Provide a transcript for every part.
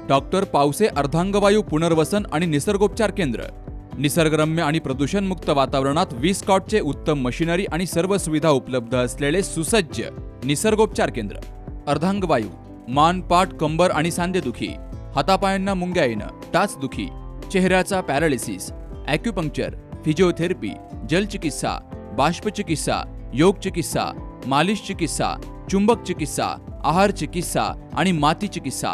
Doctor Pawase अर्धांगवायू पुनर्वसन आणि निसर्गोपचार केंद्र. निसर्गरम्य आणि प्रदूषणमुक्त वातावरणात 20 कॉटचे उत्तम मशिनरी आणि सर्व सुविधा उपलब्ध असलेले सुसज्ज निसर्गोपचार केंद्र. अर्धांगवायू, मान, पाठ, कंबर आणि सांधेदुखी, हातापायांना मुंग्या येणं, टाचदुखी, चेहऱ्याचा पॅरालिसिस, ॲक्युपंक्चर, फिजिओथेरपी, जलचिकित्सा, बाष्पचिकित्सा, योग चिकित्सा, मालिश चिकित्सा, चुंबक चिकित्सा, आहार चिकित्सा आणि माती चिकित्सा.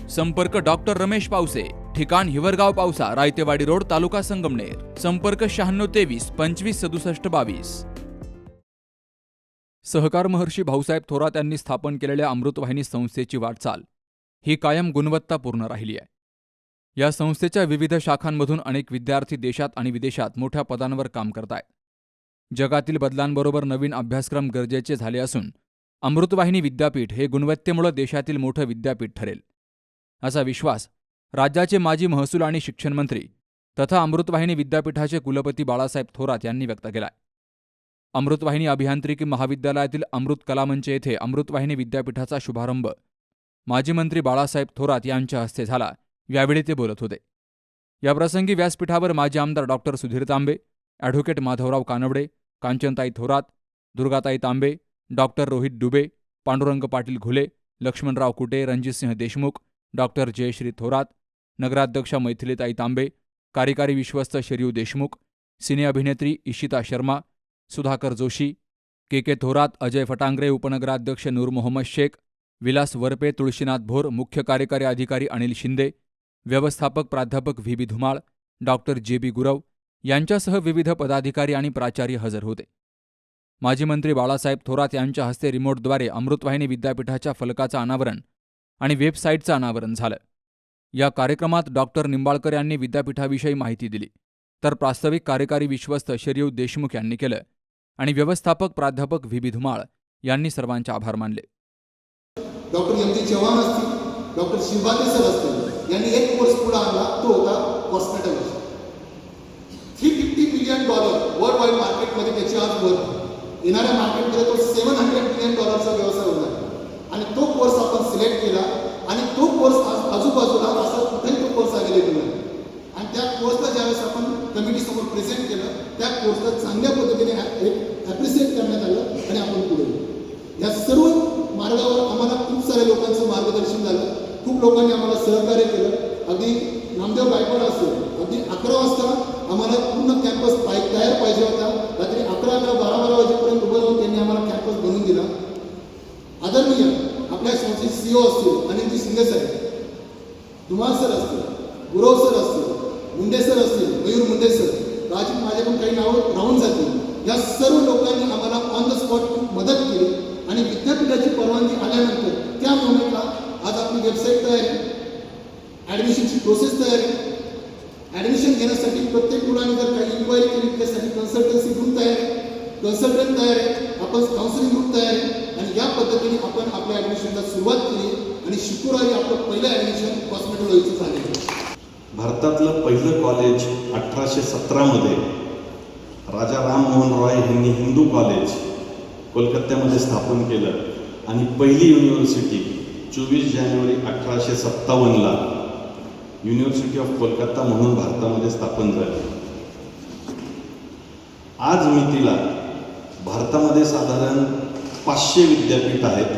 संपर्क डॉक्टर रमेश पावसे, ठिकाण हिवरगाव पावसा, रायतेवाडी रोड, तालुका संगमनेर. संपर्क 9623 25 67 22. सहकार महर्षी भाऊसाहेब थोरात यांनी स्थापन केलेल्या अमृतवाहिनी संस्थेची वाटचाल ही कायम गुणवत्तापूर्ण राहिली आहे. या संस्थेच्या विविध शाखांमधून अनेक विद्यार्थी देशात आणि विदेशात मोठ्या पदांवर काम करतायत. जगातील बदलांबरोबर नवीन अभ्यासक्रम गरजेचे झाले असून अमृतवाहिनी विद्यापीठ हे गुणवत्तेमुळे देशातील मोठं विद्यापीठ ठरेल, असा विश्वास राज्याचे माजी महसूल आणि शिक्षण मंत्री तथा अमृतवाहिनी विद्यापीठाचे कुलपती बाळासाहेब थोरात यांनी व्यक्त केलाय. अमृतवाहिनी अभियांत्रिकी महाविद्यालयातील अमृत कलामंच येथे अमृतवाहिनी विद्यापीठाचा शुभारंभ माजी मंत्री बाळासाहेब थोरात यांच्या हस्ते झाला. यावेळी ते बोलत होते. याप्रसंगी व्यासपीठावर माजी आमदार डॉक्टर सुधीर तांबे, ॲडव्होकेट माधवराव कानवडे, कांचनताई थोरात, दुर्गाताई तांबे, डॉक्टर रोहित डुबे, पांडुरंग पाटील घुले, लक्ष्मणराव कुटे, रणजितसिंह देशमुख, डॉक्टर जयश्री थोरात, नगराध्यक्षा मैथिलीताई तांबे, कार्यकारी विश्वस्त शरयू देशमुख, सिने अभिनेत्री इशिता शर्मा, सुधाकर जोशी, के थोरात, अजय फटांगरे, उपनगराध्यक्ष नूर मोहम्मद शेख, विलास वरपे, तुळशीनाथ भोर, मुख्य कार्यकारी अधिकारी अनिल शिंदे, व्यवस्थापक प्राध्यापक व्ही धुमाळ, डॉक्टर जे गुरव यांच्यासह विविध पदाधिकारी आणि प्राचार्य हजर होते. माजी मंत्री बाळासाहेब थोरात यांच्या हस्ते रिमोटद्वारे अमृतवाहिनी विद्यापीठाच्या फलकाचं अनावरण आणि वेबसाईटचं अनावरण झालं. या कार्यक्रमात डॉक्टर निंबाळकर यांनी विद्यापीठाविषयी माहिती दिली, तर प्रास्ताविक कार्यकारी विश्वस्त शरयू देशमुख यांनी केलं आणि व्यवस्थापक प्राध्यापक व्ही धुमाळ यांनी सर्वांचे आभार मानले. डॉक्टर एम जी चव्हाण असतील, डॉक्टर शिवाते सर असतील, यांनी एक कोर्स पुढे आणला, तो होता हॉस्पिटल. $350 बिलियन वर्ल्ड वाईड मार्केटमध्ये त्याची आज वर्थ. येणाऱ्या मार्केटमध्ये तो $700 बिलियन व्यवसाय होणार आणि तो कोर्स आपण सिलेक्ट केला आणि तो कोर्स आज आजूबाजूला असं कुठेही तो कोर्स अवेलेबल आहे. आणि त्या कोर्सला ज्यावेळेस आपण कमिटीसमोर प्रेझेंट केलं, त्या कोर्सला चांगल्या पद्धतीने ॲप्रिशिएट करण्यात आलं आणि आपण पुढे गेलो. या सर्व मार्गावर आम्हाला खूप साऱ्या लोकांचं मार्गदर्शन झालं, खूप लोकांनी आम्हाला सहकार्य केलं. अगदी नामदेव गायकवाड असेल, अगदी 11 वाजता आम्हाला पूर्ण कॅम्पस तयार पाहिजे होता. रात्री 11-12 वाजेपर्यंत उभं राहून त्यांनी आम्हाला कॅम्पस बनवून दिला. आदरणीय आपल्या संस्थेचे CEO असतील अनिलजी शिंदे साहेब, धुमाळ सर असतील, गुरव सर असतील, मुंडे सर असतील, मयूर मुंडे सर, राजीव माझ्याकडून काही नावं राहून जातील, या सर्व लोकांनी आम्हाला ऑन द स्पॉट खूप मदत केली आणि विद्यापीठाची परवानगी आल्यानंतर त्या मोमेंटला आज आपली वेबसाईट तयार आहे, ॲडमिशनची प्रोसेस तयार आहे. ॲडमिशन घेण्यासाठी प्रत्येक मुलांनी जर काही इन्क्वायरी केली त्यासाठी कन्सल्टन्सी ग्रुप तयार आहे, कन्सल्टंट तयार आहे, आपण काउन्सिलिंग ग्रुप तयार आहे आणि या पद्धतीने आपण आपल्या ॲडमिशनला सुरुवात केली आणि शुक्रवारी आपलं पहिलं ॲडमिशन हॉस्पिटलचं झालेलं. भारतातलं पहिलं कॉलेज 1817 मध्ये राजा राममोहन रॉय यांनी हिंदू कॉलेज कोलकात्यामध्ये स्थापन केलं आणि पहिली university 24 January 1857 university of Kolkata म्हणून भारतामध्ये स्थापन झाली. आज मितीला भारतामध्ये साधारण 500 विद्यापीठ आहेत.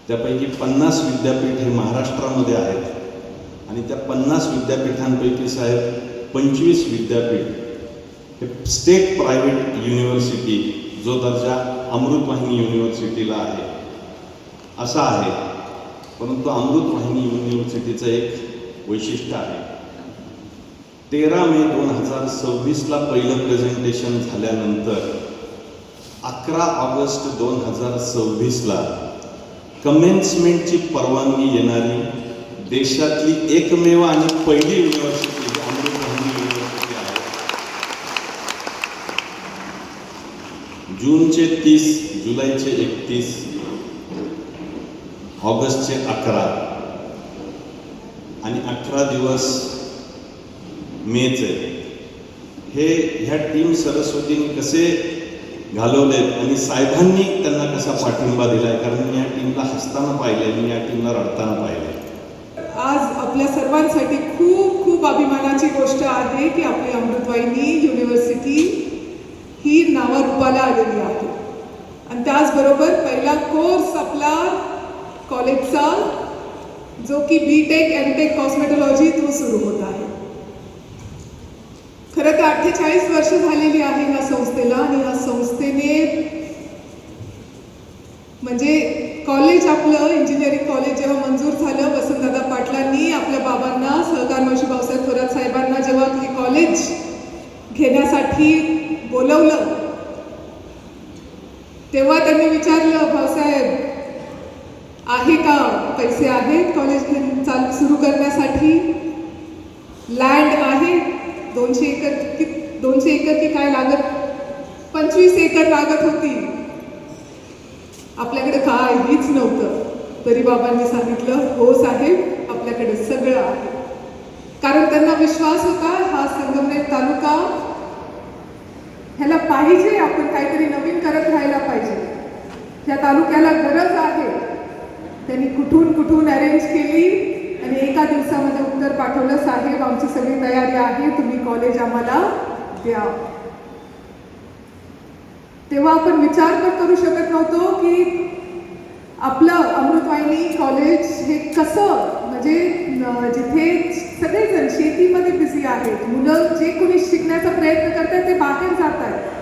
त्यापैकी 50 विद्यापीठ हे महाराष्ट्रामध्ये आहेत आणि त्या 50 विद्यापीठांपैकी साहेब 25 विद्यापीठ हे स्टेट प्रायव्हेट युनिव्हर्सिटी जो दर्जा अमृतवाहिनी युनिव्हर्सिटीला आहे असा आहे. परंतु अमृतवाहिनी युनिव्हर्सिटीचं एक वैशिष्ट्य आहे. 13 मे 2026 पहिलं प्रेझेंटेशन झाल्यानंतर 11 ऑगस्ट 2026 कमेन्समेंटची परवानगी येणारी देशातली एकमेव आणि पहिली युनिव्हर्सिटी अमृतवाहिनी युनिव्हर्सिटी आहे. जूनचे 30, जुलैचे 31, ऑगस्टचे 11 आणि 18 दिवस मेचे हे ह्या टीम सरस्वतीने कसे घालवलेत आणि साहेबांनी त्यांना कसा पाठिंबा दिलाय. कारण मी या टीमला हसताना पाहिले, मी या टीमला रडताना पाहिले. आज आपल्या सर्वांसाठी खूप खूप अभिमानाची गोष्ट आहे की आपली अमृतवाहिनी युनिव्हर्सिटी ही नावारूपाला आलेली आहे. आणि त्याचबरोबर पहिला कोर्स आपला कॉलेजचा जो की BTech MTech कॉस्मेटॉलॉजी तो सुरू होत आहे. खरं तर 48 वर्ष झालेली आहे ह्या संस्थेला आणि ह्या संस्थेने म्हणजे कॉलेज आपलं इंजिनिअरिंग कॉलेज जेव्हा मंजूर झालं वसंतदादा पाटलांनी आपल्या बाबांना सहकार महर्षी भाऊसाहेब थोरात साहेबांना जेव्हा हे कॉलेज घेण्यासाठी बोलवलं तेव्हा त्यांनी विचारलं, भाऊसाहेब आहे का पैसे आहेत कॉलेज सुरू करण्यासाठी, लँड आहे 200 एकर की काय लागत, 25 एकर लागत होती, आपल्याकडे काहीच नव्हतं. तरी बाबांनी सांगितलं हो साहेब आपल्याकडे सगळं आहे. कारण त्यांना विश्वास होता हा संगमनेर तालुका ह्याला पाहिजे, आपण काहीतरी नवीन करत राहायला पाहिजे, ह्या तालुक्याला गरज आहे. त्यांनी कुठून अरेंज केली आणि एका दिवसामध्ये उत्तर पाठवलं, साहेब आमची सगळी तयारी आहे, तुम्ही कॉलेज आम्हाला द्या. तेव्हा आपण विचार पण करू शकत नव्हतो की आपलं अमृतवाहिनी कॉलेज हे कसं म्हणजे जिथे सगळेजण शेतीमध्ये बिझी आहेत, मुलं जे कोणी शिकण्याचा प्रयत्न करतात ते बाहेर जात आहेत,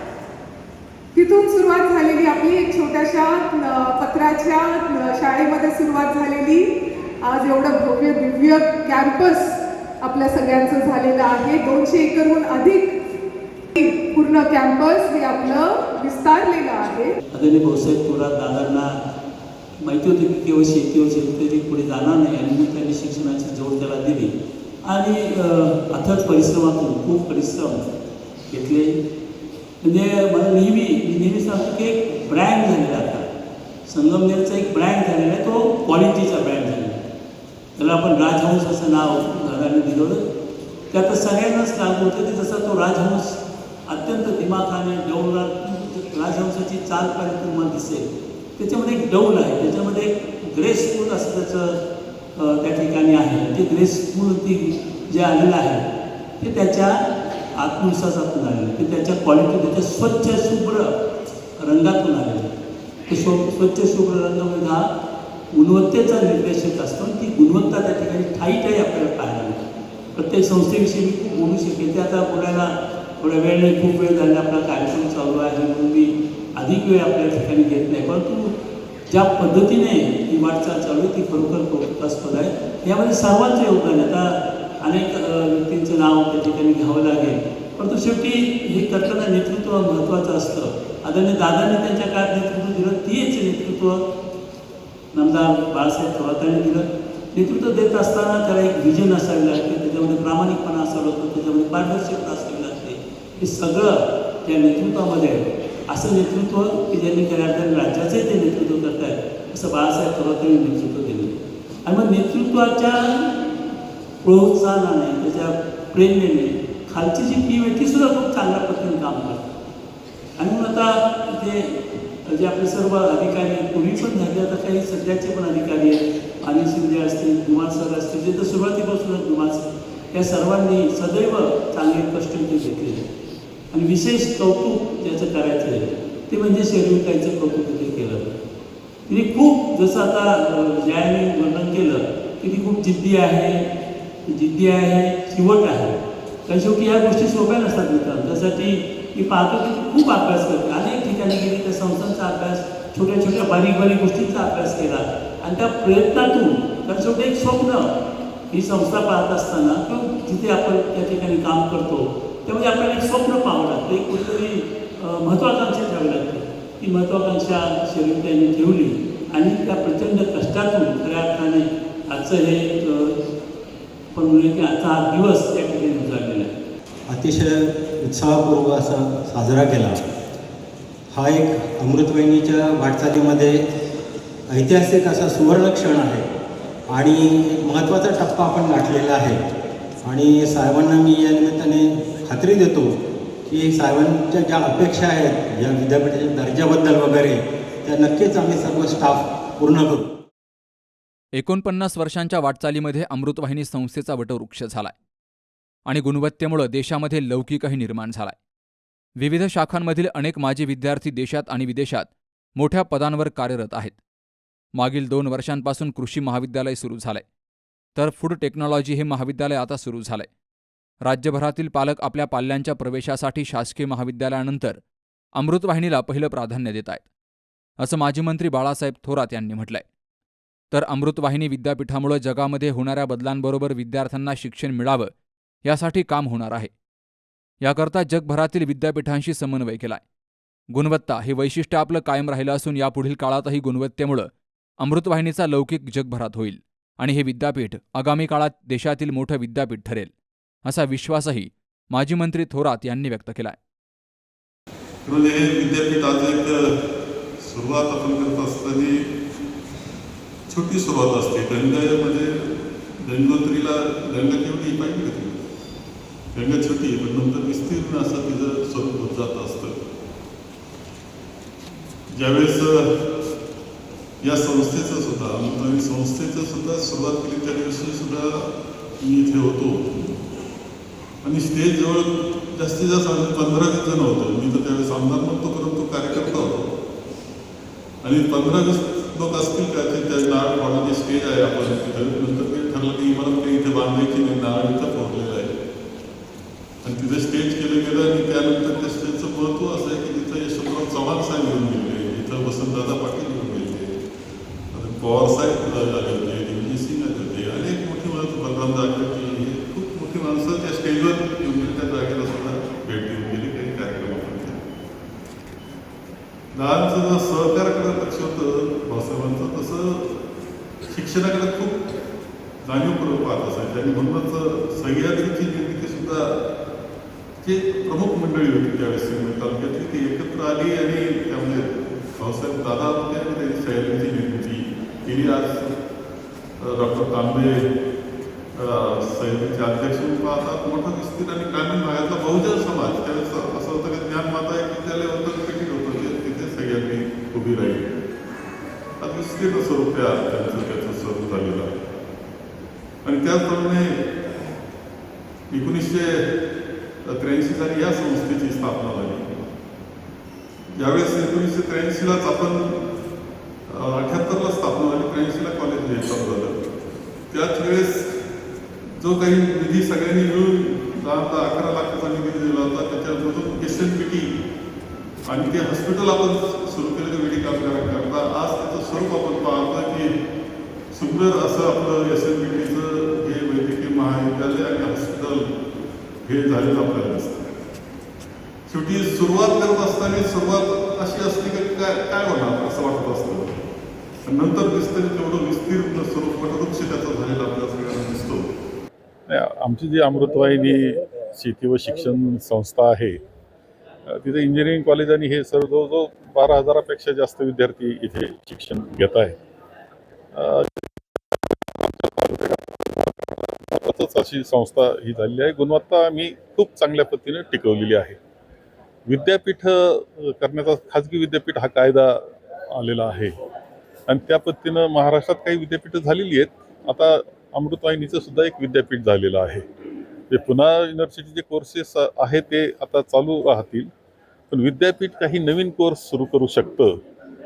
तिथून सुरुवात झालेली आपली एक छोट्याशा पत्राच्या शाळेमध्ये सुरुवात झालेली आज एवढं भव्य दिव्य कॅम्पस आपल्या सगळ्यांचं झालेलं आहे. 200 एकरहून अधिक पूर्ण कॅम्पस हे आपलं विस्तारलेलं आहे. आदरणीय भाऊसाहेब थोरात दादांना माहिती होती की केवळ शेतीवर शेतकरी पुढे जाणार नाही आणि मग त्यांनी शिक्षणाची जोड त्याला दिली आणि अथक परिश्रमातून खूप परिश्रम घेतले. म्हणजे मला मी नेहमी सांगतो की एक ब्रँड झालेला आता संगमनेरचा एक ब्रँड झालेला आहे, तो क्वालिटीचा ब्रँड झालेला आहे. त्याला आपण राजहंस असं नाव दादांनी दिलं होतं. ते आता सगळ्यांनाच लागू होतं की जसा तो राजहंस अत्यंत दिमाखाने डौलदार राजहंसाची चाल पाहिजे तुम्हाला दिसेल, त्याच्यामध्ये एक डौल आहे, त्याच्यामध्ये एक ग्रेसफुल असं त्याचं त्या ठिकाणी आहे. ते ग्रेसफुल ती जे आलेलं आहे ते त्याच्या आत्मविश्वासातून आलेलं, ते त्याच्या क्वालिटी, त्याच्या स्वच्छ शुभ्र रंगातून आलेलं. ते स्वच्छ शुभ्र रंग म्हणजे हा गुणवत्तेचा निर्देशक असतो आणि ती गुणवत्ता त्या ठिकाणी ठाई आपल्याला पाहायला मिळते. प्रत्येक संस्थेविषयी मी खूप बोलू शकेल, ते आता बोलायला थोड्या वेळ नाही, खूप वेळ झाला, आपला कार्यक्रम चालू आहे म्हणून मी अधिक वेळ आपल्या ठिकाणी घेत नाही. परंतु ज्या पद्धतीने ही वाटचाल चालू आहे ती खरोखर कौतुकास्पद आहे. यामध्ये सर्वांचं योगदान आहे. आता अनेक व्यक्तींचं नाव त्या ठिकाणी घ्यावं लागेल, परंतु शेवटी हे करताना नेतृत्व महत्त्वाचं असतं. आदरणीय दादांनी त्यांच्या काळात नेतृत्व दिलं, तेच नेतृत्व नामदार बाळासाहेब थोरातांनी दिलं. नेतृत्व देत असताना त्याला एक विजन असावी लागते, त्याच्यामध्ये प्रामाणिकपणा असावा लागतो, त्याच्यामध्ये पारदर्शकता असावी लागते. हे सगळं त्या नेतृत्वामध्ये असं नेतृत्व की ज्यांनी खऱ्या अर्थाने राज्याचंही ते नेतृत्व करत आहेत असं बाळासाहेब थोरातांनी नेतृत्व दिलं. आणि मग नेतृत्वाच्या प्रोत्साहनाने त्याच्या प्रेरणेने खालची जी टीम आहे ती सुद्धा खूप चांगल्या पद्धतीने काम करते. आणि मग आता ते जे आपले सर्व अधिकारी पूर्वी पण झाले, आता काही सध्याचे पण अधिकारी आहेत, अनिल शिंदे असतील, धुमाळ सर असतील, जे तर सुरुवातीपासूनच धुमाळ सर, या सर्वांनी सदैव चांगले कष्ट ते घेतले. आणि विशेष कौतुक ज्याचं करायचं आहे ते म्हणजे शेरविकाईचं कौतुक ते केलं. तिने खूप जसं आता जयाने वर्णन केलं की ती खूप जिद्दी आहे, चिवट आहे. कारण शेवटी ह्या गोष्टी सोप्या नसतात मित्रांनो. त्यासाठी मी पाहतो की ती खूप अभ्यास करते, अनेक ठिकाणी गेली, त्या संस्थांचा अभ्यास, छोट्या छोट्या बारीक गोष्टींचा अभ्यास केला आणि त्या प्रयत्नातून, कारण शेवटी एक स्वप्न ही संस्था पाहत असताना किंवा जिथे आपण त्या ठिकाणी काम करतो त्यामुळे आपल्याला एक स्वप्न पाहावं लागतं, एक कुठेतरी महत्त्वाकांक्षा ठेवावी लागते. ती महत्त्वाकांक्षा शेरविकाईने ठेवली आणि त्या प्रचंड कष्टातून खऱ्या अर्थाने आजचं हे पण म्हणूया की आजचा हा दिवस त्या ठिकाणी उजाडलेला आहे. अतिशय उत्साहपूर्वक असा साजरा केला. हा एक अमृतवाहिनीच्या वाटचालीमध्ये ऐतिहासिक असा सुवर्णक्षण आहे आणि एक महत्त्वाचा टप्पा आपण गाठलेला आहे. आणि साहेबांना मी या निमित्ताने खात्री देतो की साहेबांच्या ज्या अपेक्षा आहेत या विद्यापीठाच्या दर्जाबद्दल वगैरे त्या नक्कीच आम्ही सर्व स्टाफ पूर्ण करू. 49 वर्षांच्या वाटचालीमध्ये अमृतवाहिनी संस्थेचा वटवृक्ष झालाय आणि गुणवत्तेमुळे देशामध्ये लौकिकही निर्माण झालाय. विविध शाखांमधील अनेक माजी विद्यार्थी देशात आणि विदेशात मोठ्या पदांवर कार्यरत आहेत. मागील 2 वर्षांपासून कृषी महाविद्यालय सुरू झालंय, तर फूड टेक्नॉलॉजी हे महाविद्यालय आता सुरू झालंय. राज्यभरातील पालक आपल्या पाल्यांच्या प्रवेशासाठी शासकीय महाविद्यालयानंतर अमृतवाहिनीला पहिलं प्राधान्य देत आहेत, असं माजी मंत्री बाळासाहेब थोरात यांनी म्हटलंय. तर अमृतवाहिनी विद्यापीठामुळे जगामध्ये होणाऱ्या बदलांबरोबर विद्यार्थ्यांना शिक्षण मिळावं यासाठी काम होणार आहे. याकरता जगभरातील विद्यापीठांशी समन्वय केलाय. गुणवत्ता हे वैशिष्ट्य आपलं कायम राहिलं असून यापुढील काळातही गुणवत्तेमुळं अमृतवाहिनीचा लौकिक जगभरात होईल आणि हे विद्यापीठ आगामी काळात देशातील मोठं विद्यापीठ ठरेल, असा विश्वासही माजी मंत्री थोरात यांनी व्यक्त केलाय. म्हणजे हे विद्यापीठ आज एक सुरुवात आपण करत असताना छोटी सुरुवात असते. गंगेमध्ये गंगोत्रीला गंगा केवढी पाहिजे का तुम्ही? गंगा छोटी आहे, पण नंतर विस्तीर्ण असं तिचं स्वरूप होत जात असतं. ज्यावेळेस या संस्थेचं सुद्धा अमृतवाहिनी संस्थेचं सुद्धा सुरुवात केली त्या दिवशी सुद्धा मी इथे होतो आणि स्टेजजवळ जास्तीत जास्त 15-20 जण होतो. मी तर त्यावेळेस आमदार नव्हतो, परंतु कार्यकर्ता होतो आणि 15-20 लोक असतील का ते त्या नाळ वाढवणे स्टेज आहे आपण तिथं. नंतर ते ठरलं की इमारत काही इथे बांधायची नाही, नाळ इथं पोहोचलेलं आहे आणि तिथं स्टेज केलं गेलं आणि त्यानंतर त्या स्टेजचं महत्त्व असं आहे की तिथं यशवंतराव चव्हाण साहेब येऊन गेले, इथं वसंतदादा पाटील येऊन गेले, पवार साहेब आले होते, दिग्विजय सिंग आले होते, अनेक मोठी माणसं, बलराम दाखवते, हे खूप मोठी माणसं त्या स्टेजवर येऊन गेली. त्या जागेला सुद्धा भेट देऊन गेली, काही कार्यक्रम आपण केले. लहानचं जर सहकार्याकडे लक्ष होतं भाऊसाहेबांचं, तसं शिक्षणाकडे खूप जाणीवपूर्वक पाहत असायचे आणि म्हणूनच सह्याद्रीची निर्मिती सुद्धा जी प्रमुख मंडळी होती त्यावेळेस तालुक्यातली ती एकत्र आली आणि त्यामध्ये भाऊसाहेब दादा होते आणि त्यांनी सह्याद्रीची निर्मिती केली. आज डॉक्टर तांबे सह्याद्रीचे अध्यक्ष म्हणून पाहतात. मोठा विस्तीर्ण आणि ग्रामीण भागातला बहुजन समाज, त्यावेळेस असं होतं की ज्ञानमाता एक विद्यालय होतं, कठीण होतं, तिथे सह्याद्री उभी राहील. आता विस्तीर्ण स्वरूप त्याचं स्वरूप झालेलं आहे आणि त्याचप्रमाणे 1983 साली या संस्थेची स्थापना झाली. ज्यावेळेस 1983लाच आपण 78ला स्थापना झाली, 83ला कॉलेज चालू झालं. त्याच वेळेस जो काही निधी सगळ्यांनी मिळून 10-11 लाखाचा निधी दिला होता, त्याच्यामधून SNPT आणि ते हॉस्पिटल आपण सुरू केलं मेडिकल करता. आज त्याचं स्वरूप आपण पाहतो की सुंदर असं आपलं SNPTचं हे वैद्यकीय महाविद्यालय आणि हॉस्पिटल हे झालेलं आपल्याला दिसतं. शेवटी सुरुवात करत असताना सुरुवात अशी असते की काय होणार असं वाटत असतं, नंतर दिसतं तेवढं विस्तीर्ण स्वरूप वटवृक्ष त्याचा झालेला आपल्याला सगळ्यांना दिसतो. आमची जी अमृतवाहिनी शेती व शिक्षण संस्था आहे, तिथे इंजिनिअरिंग कॉलेज आणि हे सर्व जवळजवळ 12,000पेक्षा जास्त विद्यार्थी इथे शिक्षण घेत आहे. अशी संस्था ही झालेली आहे. गुणवत्ता आम्ही खूप चांगल्या पद्धतीने टिकवलेली आहे. विद्यापीठ करण्याचा खाजगी विद्यापीठ हा कायदा आलेला आहे आणि त्या पद्धतीनं महाराष्ट्रात काही विद्यापीठं झालेली आहेत. आता अमृतवाहिनीचं सुद्धा एक विद्यापीठ झालेलं आहे. ते पुन्हा युनिव्हर्सिटीचे कोर्सेस आहे ते आता चालू राहतील, पण विद्यापीठ काही नवीन कोर्स सुरू करू शकतं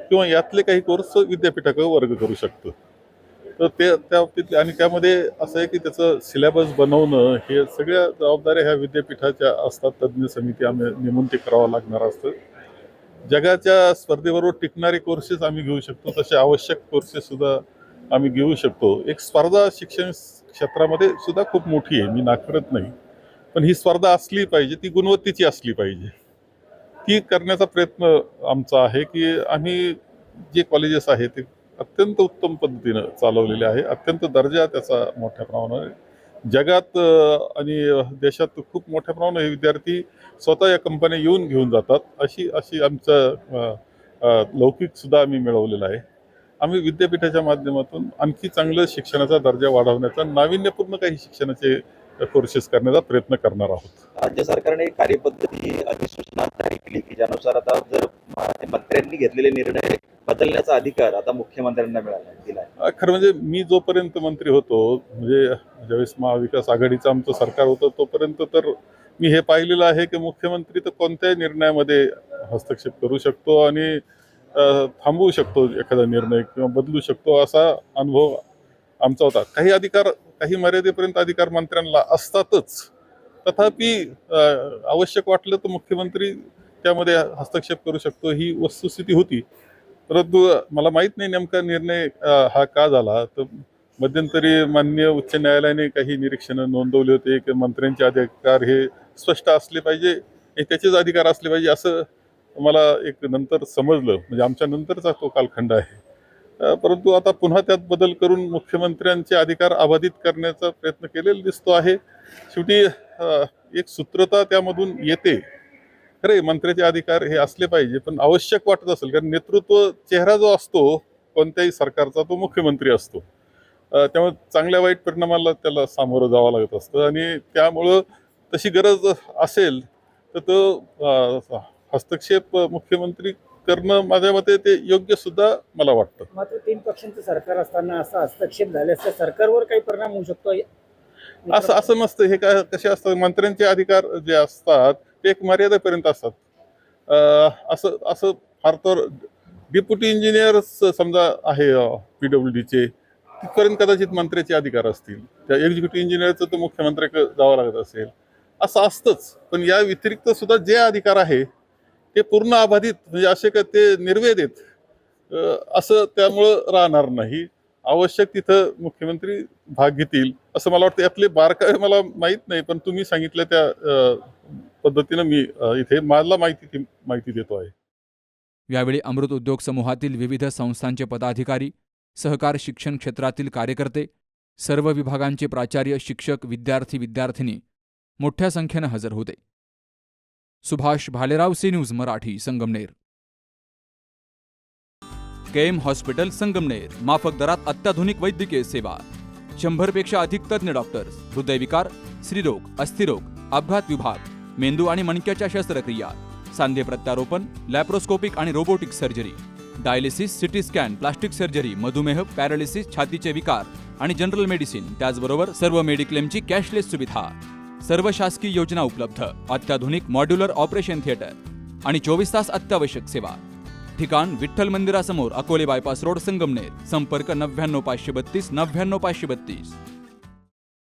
किंवा यातले काही कोर्स विद्यापीठाकडे वर्ग करू शकतं. तर त्या बाबतीत आणि त्यामध्ये असं आहे की त्याचं सिलेबस बनवणं हे सगळ्या जबाबदाऱ्या ह्या विद्यापीठाच्या असतात. तज्ज्ञ समिती आम्ही नेमून ते करावं लागणार असतं. जगाच्या स्पर्धेबरोबर टिकणारे कोर्सेस आम्ही घेऊ शकतो, तसे आवश्यक कोर्सेस सुद्धा आम्ही घेऊ शकतो. एक स्पर्धा शिक्षण क्षेत्रामध्ये सुद्धा खूप मोठी आहे, मी नाकारत नाही, पण ही स्पर्धा असली पाहिजे, ती गुणवत्तेची असली पाहिजे. ती करण्याचा प्रयत्न आमचा आहे की आम्ही जे कॉलेजेस आहेत ते अत्यंत उत्तम पद्धतीनं चालवलेले आहे. अत्यंत दर्जा त्याचा मोठ्या प्रमाणावर जगात आणि देशात खूप मोठ्या प्रमाणावर हे विद्यार्थी स्वतः या कंपन्या येऊन घेऊन जातात. अशी आमचं लौकिक सुद्धा आम्ही मिळवलेला आहे. आम्ही विद्यापीठाच्या माध्यमातून आणखी चांगलं शिक्षणाचा दर्जा वाढवण्याचा, नाविन्यपूर्ण काही शिक्षणाचे कोर्सेस करण्याचा प्रयत्न करणार आहोत. राज्य सरकारने कार्यपद्धती अधिसूचना जारी केली की ज्यानुसार आता जर मंत्र्यांनी घेतलेले निर्णय बदलण्याचा अधिकार आता मुख्यमंत्र्यांना दिलाय. खरं म्हणजे मी जोपर्यंत मंत्री होतो, म्हणजे ज्यावेळेस महाविकास आघाडीचं आमचं सरकार होतं तोपर्यंत तर मी हे पाहिलेलं आहे की मुख्यमंत्री तर कोणत्याही निर्णयामध्ये हस्तक्षेप करू शकतो आणि थांबवू शकतो एखादा निर्णय किंवा बदलू शकतो, असा अनुभव आमचा होता. काही अधिकार, काही मर्यादेपर्यंत अधिकार मंत्र्यांना असतातच. तथापि आवश्यक वाटलं तर मुख्यमंत्री त्यामध्ये हस्तक्षेप करू शकतो, ही वस्तुस्थिती होती. परंतु मला माहीत नाही नेमका निर्णय हा का झाला. तर मध्यंतरी माननीय उच्च न्यायालयाने काही निरीक्षणं नोंदवली होते की मंत्र्यांचे अधिकार हे स्पष्ट असले पाहिजे, हे त्याचेच अधिकार असले पाहिजे, असं मला एक नंतर समजलं. म्हणजे आमच्या नंतरचा तो कालखंड आहे. परंतु आता पुन्हा त्यात बदल करून मुख्यमंत्र्यांचे अधिकार अबाधित करण्याचा प्रयत्न केलेला दिसतो आहे. शेवटी एक सूत्रता त्यामधून येते. खरे मंत्र्याचे अधिकार हे असले पाहिजे, पण आवश्यक वाटत असेल, कारण नेतृत्व चेहरा जो असतो कोणत्याही सरकारचा तो मुख्यमंत्री असतो. त्यामुळे चांगल्या वाईट परिणामाला त्याला सामोरं जावं लागत असतं आणि त्यामुळं तशी गरज असेल तर तो हस्तक्षेप मुख्यमंत्री करणं माझ्या मते ते योग्य सुद्धा मला वाटतं. मात्र 3 पक्षांचं सरकार असताना असा हस्तक्षेप झाल्यास त्या सरकारवर काही परिणाम होऊ शकतो? असं नसतं. हे काय कसे असतात, मंत्र्यांचे अधिकार जे असतात ते एक मर्यादेपर्यंत असतात. असं असं फार तर डेप्युटी इंजिनियर समजा आहे PWDचे, तिथपर्यंत कदाचित मंत्र्याचे अधिकार असतील. त्या एक्झिक्युटिव्ह इंजिनियरचं तर मुख्यमंत्र्याकडे जावं लागत असेल, असं असतंच. पण या व्यतिरिक्त सुद्धा जे अधिकार आहे ते पूर्ण अबाधित, म्हणजे असे का ते निर्वेदित असं त्यामुळं राहणार नाही. आवश्यक तिथं मुख्यमंत्री भाग घेतील असं मला वाटतं. यातले बारकावे मला माहीत नाही, पण तुम्ही सांगितलं त्या पद्धतीनं मी इथे मला माहिती देतो आहे. यावेळी अमृत उद्योग समूहातील विविध संस्थांचे पदाधिकारी, सहकार शिक्षण क्षेत्रातील कार्यकर्ते, सर्व विभागांचे प्राचार्य, शिक्षक, विद्यार्थी, विद्यार्थिनी मोठ्या संख्येनं हजर होते. Subhash Bhalerao, C news Marathi, Sangamner. KM hospital, Sangamner. माफक दरात अत्याधुनिक वैद्यकीय सेवा. 100 पेक्षा अधिक तज्ञ डॉक्टर्स. हृदयविकार, स्त्रीरोग, अस्थिरोग, अपघात विभाग, मेंदू आणि मणक्याच्या शस्त्रक्रिया, सांधे प्रत्यारोपण, लॅप्रोस्कोपिक आणि robotic surgery, dialysis, CT scan, plastic surgery, मधुमेह, पॅरालिसिस, छातीचे विकार आणि जनरल मेडिसिन. त्याचबरोबर सर्व मेडिक्लेमची कॅशलेस सुविधा. सर्व शासकीय योजना उपलब्ध. अत्याधुनिक मॉड्युलर ऑपरेशन थिएटर आणि 24 तास अत्यावश्यक सेवा. ठिकाण विठ्ठल मंदिरासमोर, अकोले बायपास रोड, संगमनेर. संपर्क 99 532 99 532.